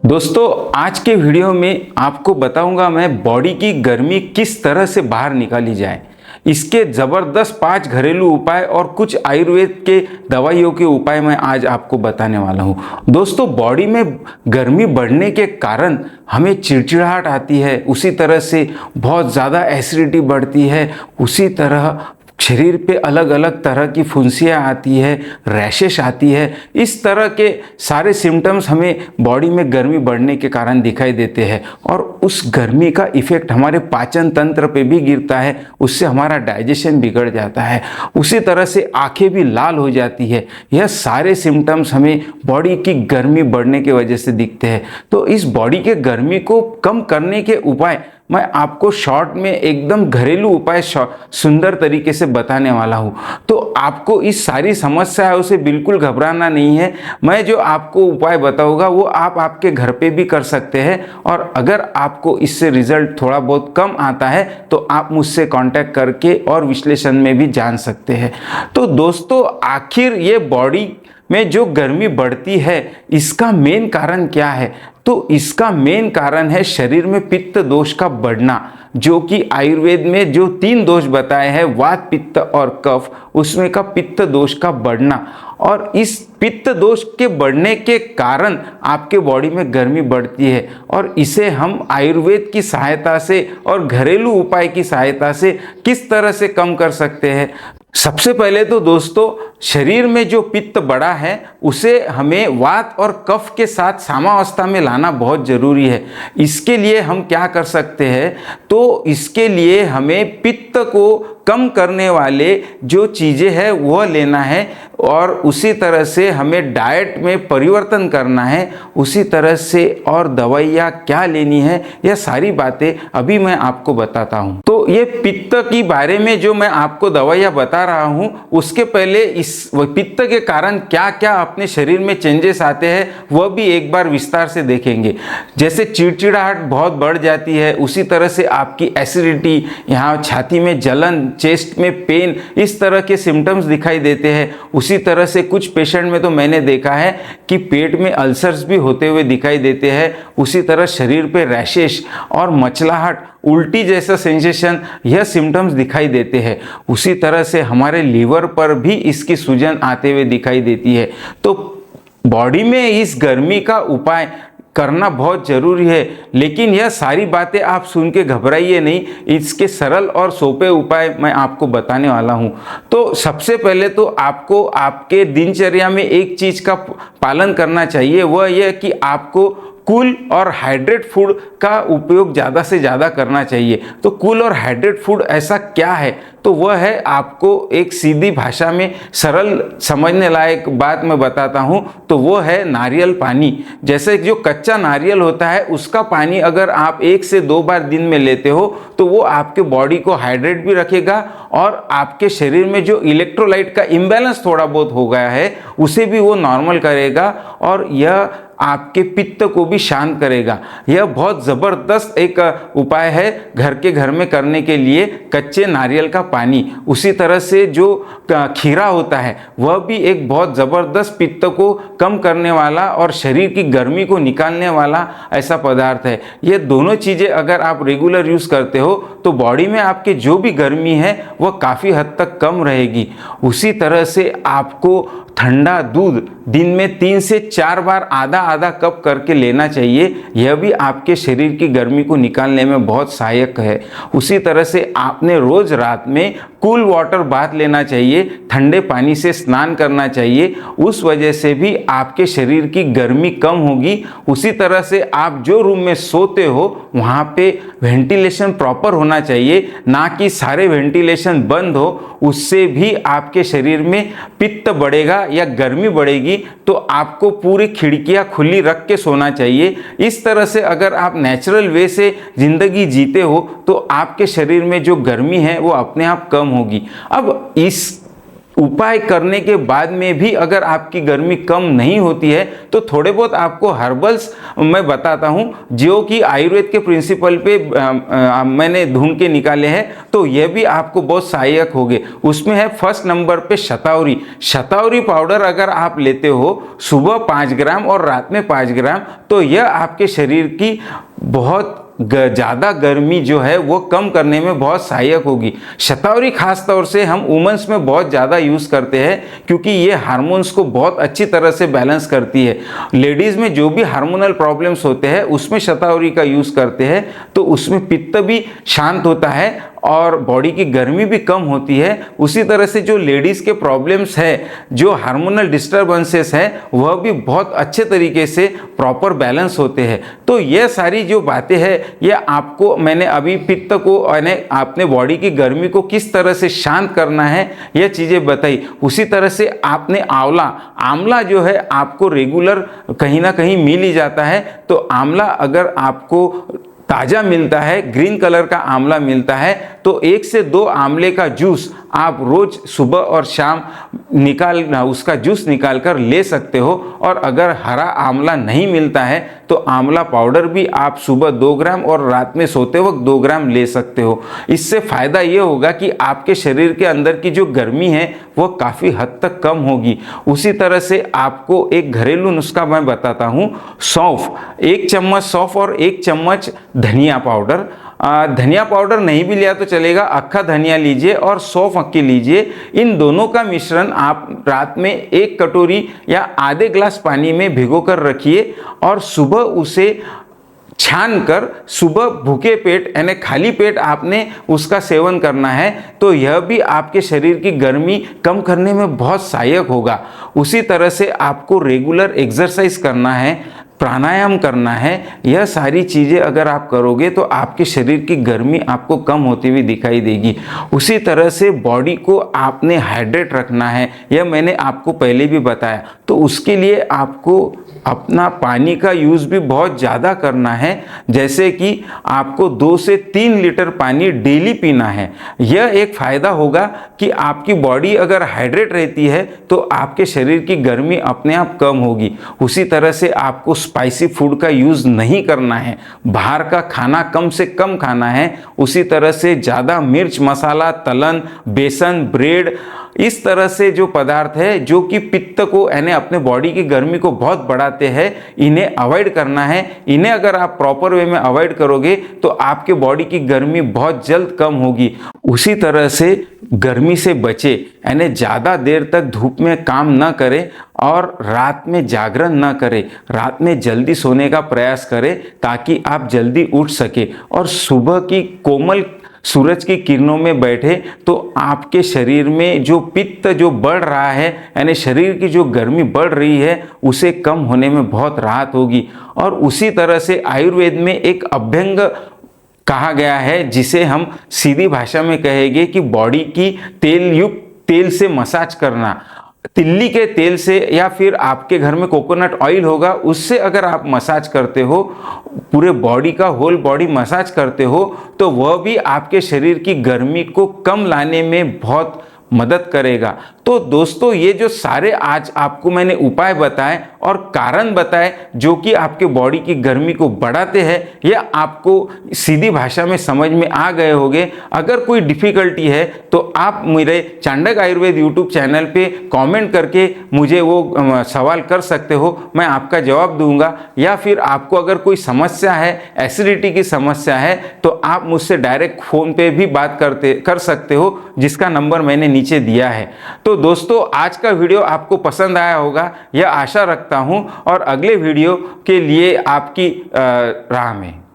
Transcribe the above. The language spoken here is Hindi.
दोस्तों आज के वीडियो में आपको बताऊंगा मैं बॉडी की गर्मी किस तरह से बाहर निकाली जाए। इसके ज़बरदस्त 5 घरेलू उपाय और कुछ आयुर्वेद के दवाइयों के उपाय मैं आज आपको बताने वाला हूं। दोस्तों बॉडी में गर्मी बढ़ने के कारण हमें चिड़चिड़ाहट आती है, उसी तरह से बहुत ज़्यादा एसिडिटी बढ़ती है, उसी तरह शरीर पे अलग अलग तरह की फुंसियाँ आती है, रैशेस आती है। इस तरह के सारे सिम्टम्स हमें बॉडी में गर्मी बढ़ने के कारण दिखाई देते हैं और उस गर्मी का इफ़ेक्ट हमारे पाचन तंत्र पे भी गिरता है, उससे हमारा डाइजेशन बिगड़ जाता है। उसी तरह से आंखें भी लाल हो जाती है। यह सारे सिम्टम्स हमें बॉडी की गर्मी बढ़ने की वजह से दिखते हैं। तो इस बॉडी के गर्मी को कम करने के उपाय मैं आपको शॉर्ट में एकदम घरेलू उपाय सुंदर तरीके से बताने वाला हूँ। तो आपको इस सारी समस्याओं से बिल्कुल घबराना नहीं है। मैं जो आपको उपाय बताऊंगा वो आप आपके घर पे भी कर सकते हैं और अगर आपको इससे रिजल्ट थोड़ा बहुत कम आता है तो आप मुझसे कांटेक्ट करके और विश्लेषण में भी जान सकते हैं। तो दोस्तों आखिर ये बॉडी में जो गर्मी बढ़ती है इसका मेन कारण क्या है? तो इसका मेन कारण है शरीर में पित्त दोष का बढ़ना, जो कि आयुर्वेद में जो 3 दोष बताए हैं, वात पित्त और कफ, उसमें का पित्त दोष का बढ़ना। और इस पित्त दोष के बढ़ने के कारण आपके बॉडी में गर्मी बढ़ती है और इसे हम आयुर्वेद की सहायता से और घरेलू उपाय की सहायता से किस तरह से कम कर सकते हैं। सबसे पहले तो दोस्तों शरीर में जो पित्त बढ़ा है उसे हमें वात और कफ के साथ सामावस्था में लाना बहुत ज़रूरी है। इसके लिए हम क्या कर सकते हैं? तो इसके लिए हमें पित्त को कम करने वाले जो चीज़ें हैं वह लेना है और उसी तरह से हमें डाइट में परिवर्तन करना है। उसी तरह से और दवाइयाँ क्या लेनी है, यह सारी बातें अभी मैं आपको बताता हूँ। तो ये पित्त की बारे में जो मैं आपको दवाइयाँ बता रहा हूँ उसके पहले इस पित्त के कारण क्या क्या अपने शरीर में चेंजेस आते हैं वह भी एक बार विस्तार से देखेंगे। जैसे चिड़चिड़ाहट बहुत बढ़ जाती है, उसी तरह से आपकी एसिडिटी, यहाँ छाती में जलन, चेस्ट में पेन, इस तरह के सिम्टम्स दिखाई देते हैं। उसी तरह से कुछ पेशेंट में तो मैंने देखा है कि पेट में अल्सर्स भी होते हुए दिखाई देते हैं। उसी तरह शरीर पे रैशेस और मचलाहट, उल्टी जैसा सेंसेशन, यह सिम्टम्स दिखाई देते हैं। उसी तरह से हमारे लीवर पर भी इसकी सूजन आते हुए दिखाई देती है। तो बॉडी में इस गर्मी का उपाय करना बहुत ज़रूरी है, लेकिन यह सारी बातें आप सुन के घबराइए नहीं। इसके सरल और सोपे उपाय मैं आपको बताने वाला हूँ। तो सबसे पहले तो आपको आपके दिनचर्या में एक चीज़ का पालन करना चाहिए, वह यह कि आपको कूल और हाइड्रेट फूड का उपयोग ज़्यादा से ज़्यादा करना चाहिए। तो कूल और हाइड्रेट फूड ऐसा क्या है? तो वह है, आपको एक सीधी भाषा में सरल समझने लायक बात मैं बताता हूँ। तो वो है नारियल पानी। जैसे जो कच्चा नारियल होता है उसका पानी अगर आप 1 से 2 बार दिन में लेते हो तो वो आपके बॉडी को हाइड्रेट भी रखेगा और आपके शरीर में जो इलेक्ट्रोलाइट का इम्बैलेंस थोड़ा बहुत हो गया है उसे भी वो नॉर्मल करेगा और यह आपके पित्त को भी शांत करेगा। यह बहुत ज़बरदस्त एक उपाय है घर में करने के लिए, कच्चे नारियल का पानी। उसी तरह से जो खीरा होता है वह भी एक बहुत ज़बरदस्त पित्त को कम करने वाला और शरीर की गर्मी को निकालने वाला ऐसा पदार्थ है। ये दोनों चीज़ें अगर आप रेगुलर यूज़ करते हो तो बॉडी में आपके जो भी गर्मी है वह काफ़ी हद तक कम रहेगी। उसी तरह से आपको ठंडा दूध दिन में 3 से 4 बार आधा आधा कप करके लेना चाहिए। यह भी आपके शरीर की गर्मी को निकालने में बहुत सहायक है। उसी तरह से आपने रोज़ रात में कूल वाटर बाथ लेना चाहिए, ठंडे पानी से स्नान करना चाहिए। उस वजह से भी आपके शरीर की गर्मी कम होगी। उसी तरह से आप जो रूम में सोते हो वहाँ पे वेंटिलेशन प्रॉपर होना चाहिए, ना कि सारे वेंटिलेशन बंद हो। उससे भी आपके शरीर में पित्त बढ़ेगा या गर्मी बढ़ेगी। तो आपको पूरी खिड़कियां खुली रख के सोना चाहिए। इस तरह से अगर आप नेचुरल वे से ज़िंदगी जीते हो तो आपके शरीर में जो गर्मी है वो अपने आप कम होगी। अब इस उपाय करने के बाद में भी अगर आपकी गर्मी कम नहीं होती है तो थोड़े बहुत आपको हर्बल्स मैं बताता हूं जो कि आयुर्वेद के प्रिंसिपल पे मैंने ढूंढ के निकाले हैं, तो यह भी आपको बहुत सहायक होंगे। उसमें है फर्स्ट नंबर पे शतावरी। शतावरी पाउडर अगर आप लेते हो सुबह 5 ग्राम और रात में 5 ग्राम, तो यह आपके शरीर की बहुत ज़्यादा गर्मी जो है वो कम करने में बहुत सहायक होगी। शतावरी खास तौर से हम वुमेंस में बहुत ज़्यादा यूज़ करते हैं क्योंकि ये हार्मोन्स को बहुत अच्छी तरह से बैलेंस करती है। लेडीज़ में जो भी हार्मोनल प्रॉब्लम्स होते हैं उसमें शतावरी का यूज़ करते हैं तो उसमें पित्त भी शांत होता है और बॉडी की गर्मी भी कम होती है। उसी तरह से जो लेडीज़ के प्रॉब्लम्स है, जो हार्मोनल डिस्टर्बेंसेस हैं, वह भी बहुत अच्छे तरीके से प्रॉपर बैलेंस होते हैं। तो ये सारी जो बातें हैं ये आपको मैंने अभी पित्त को यानी अपने बॉडी की गर्मी को किस तरह से शांत करना है यह चीज़ें बताई। उसी तरह से आपने आंवला जो है आपको रेगुलर कहीं ना कहीं मिल ही जाता है, तो आंवला अगर आपको ताज़ा मिलता है, ग्रीन कलर का आंवला मिलता है, तो 1 से 2 आंवले का जूस आप रोज सुबह और शाम उसका जूस निकाल कर ले सकते हो। और अगर हरा आंवला नहीं मिलता है तो आंवला पाउडर भी आप सुबह 2 ग्राम और रात में सोते वक्त 2 ग्राम ले सकते हो। इससे फ़ायदा ये होगा कि आपके शरीर के अंदर की जो गर्मी है वो काफ़ी हद तक कम होगी। उसी तरह से आपको एक घरेलू नुस्खा मैं बताता हूँ। सौंफ, 1 चम्मच सौंफ और 1 चम्मच धनिया पाउडर। धनिया पाउडर नहीं भी लिया तो चलेगा, अक्खा धनिया लीजिए और सौंफ अक्की लीजिए। इन दोनों का मिश्रण आप रात में 1 कटोरी या आधे ग्लास पानी में भिगो कर रखिए और सुबह उसे छान कर सुबह भूखे पेट यानी खाली पेट आपने उसका सेवन करना है, तो यह भी आपके शरीर की गर्मी कम करने में बहुत सहायक होगा। उसी तरह से आपको रेगुलर एक्सरसाइज करना है, प्राणायाम करना है। यह सारी चीज़ें अगर आप करोगे तो आपके शरीर की गर्मी आपको कम होती हुई दिखाई देगी। उसी तरह से बॉडी को आपने हाइड्रेट रखना है, यह मैंने आपको पहले भी बताया। तो उसके लिए आपको अपना पानी का यूज़ भी बहुत ज़्यादा करना है, जैसे कि आपको 2 से 3 लीटर पानी डेली पीना है। यह एक फ़ायदा होगा कि आपकी बॉडी अगर हाइड्रेट रहती है तो आपके शरीर की गर्मी अपने आप कम होगी। उसी तरह से आपको स्पाइसी फूड का यूज़ नहीं करना है, बाहर का खाना कम से कम खाना है। उसी तरह से ज़्यादा मिर्च मसाला, तलन, बेसन, ब्रेड, इस तरह से जो पदार्थ है जो कि पित्त को यानी अपने बॉडी की गर्मी को बहुत बढ़ाते हैं, इन्हें अवॉइड करना है। इन्हें अगर आप प्रॉपर वे में अवॉइड करोगे तो आपके बॉडी की गर्मी बहुत जल्द कम होगी। उसी तरह से गर्मी से बचे यानी ज़्यादा देर तक धूप में काम न करें और रात में जागरण न करें। रात में जल्दी सोने का प्रयास करें ताकि आप जल्दी उठ सके और सुबह की कोमल सूरज की किरणों में बैठे तो आपके शरीर में जो पित्त जो बढ़ रहा है यानी शरीर की जो गर्मी बढ़ रही है उसे कम होने में बहुत राहत होगी। और उसी तरह से आयुर्वेद में एक अभ्यंग कहा गया है जिसे हम सीधी भाषा में कहेंगे कि बॉडी की तेल युक्त तेल से मसाज करना। तिल्ली के तेल से या फिर आपके घर में कोकोनट ऑयल होगा उससे अगर आप मसाज करते हो, पूरे बॉडी का होल बॉडी मसाज करते हो, तो वह भी आपके शरीर की गर्मी को कम लाने में बहुत मदद करेगा। तो दोस्तों ये जो सारे आज आपको मैंने उपाय बताए और कारण बताए जो कि आपके बॉडी की गर्मी को बढ़ाते हैं, यह आपको सीधी भाषा में समझ में आ गए होंगे। अगर कोई डिफ़िकल्टी है तो आप मेरे चांडक आयुर्वेद यूट्यूब चैनल पे कमेंट करके मुझे वो सवाल कर सकते हो, मैं आपका जवाब दूंगा। या फिर आपको अगर कोई समस्या है, एसिडिटी की समस्या है, तो आप मुझसे डायरेक्ट फ़ोन पे भी बात कर सकते हो जिसका नंबर मैंने नीचे दिया है। तो दोस्तों आज का वीडियो आपको पसंद आया होगा यह आशा रखता हूं और अगले वीडियो के लिए आपकी राह में